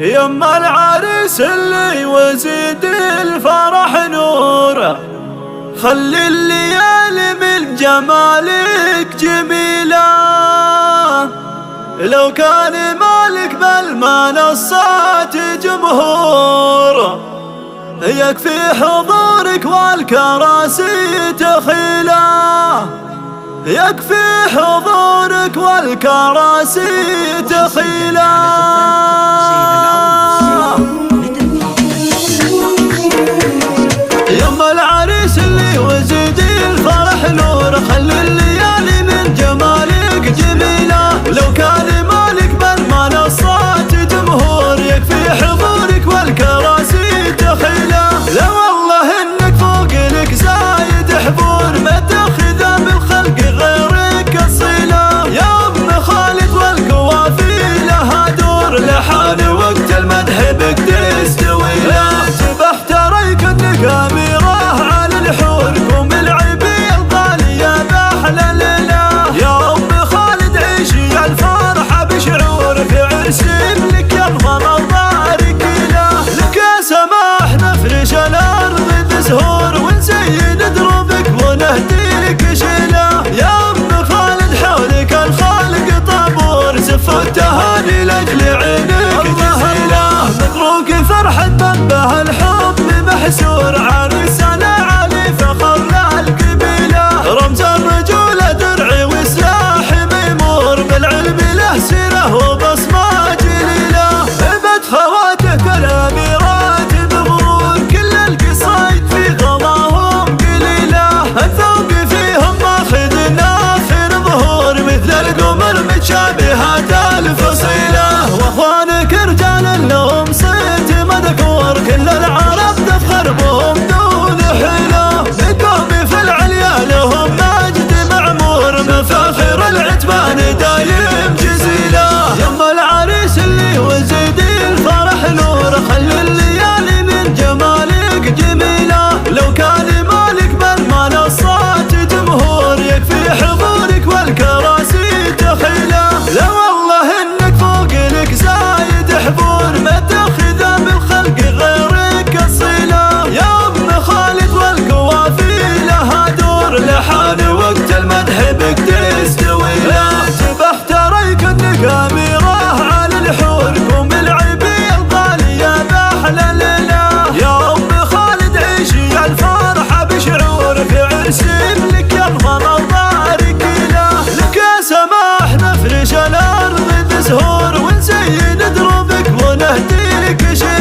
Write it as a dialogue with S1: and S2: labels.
S1: يما العريس اللي وزيد الفرح نوره، خلي الليالي من جمالك جميلة. لو كان مالك بالمنصات جمهور، يكفي حضورك والكراسي تخيله، يكفي حضورك والكراسي تخيله. يما العريس اللي وزيد الفرح نور، خلي الليالي من جمالك جميلة. لو كان مالك بالمنصات جمهور، يكفي حضورك والكراسي تخيله. لا والله انك فوق لك زايد حضور، ما تاخذ بالخلق غيرك الصلة. يا ام خالد والقوافي لها دور، لحان وقت المدح بك تستوي له. تبحت رايك انك اميره على الحور، قوم العبي الغاليه باحلى الليله. يا ام خالد عيشي الفرحه بشعور، في عرس ابنك ينظر وبارك له. لك يا سماح نفرش الارض بزهور، ونزين دروبك ونهديك شيله. يا ام خالد حولك الخالق طابور، زف التهاني لاجل عينك جزيله. مبروك فرحة منبه الحب محسور، عريسنا علي فخر للقبيله. رمز الرجولة درعي وسلاح ميمور، بالعلم له سيره وبصمه جليله. بت خواتك الاميرات بغرور، كل القصايد في غضاهم قليله. الذوق فيهم ماخذ نافر ظهور، مثل القمر متشابهات الفصيله. واخوانك رجال لهم صيت مذكور، كل العرب تفخر بهم دون حيله. القوم في العليا لهم مجد معمور، مفاخر العتبان دايم جزيله. يما العريس اللي وزيد الفرح نور، خلي الليالي من جمالك جميله. لو كان مالك بالمنصات جمهور، يكفي حضورك والكراسي تخيله. لا والله انك فوق لك زايد حضور، ما تاخذ بالخلق غيرك الصله. يا ام خالد والقوافي لها دور، لحان وقت المدح بك تستوي له. تبحت رايك انك اميره على الحور، قوم العبي الغاليه باحلى الليله. يا ام خالد عيشي الفرحه بشعور، في عرس ابنك ينظر وبارك له. لك يا سماح نفرش الارض بزهور، ونزين دروبك ونهديك شيله.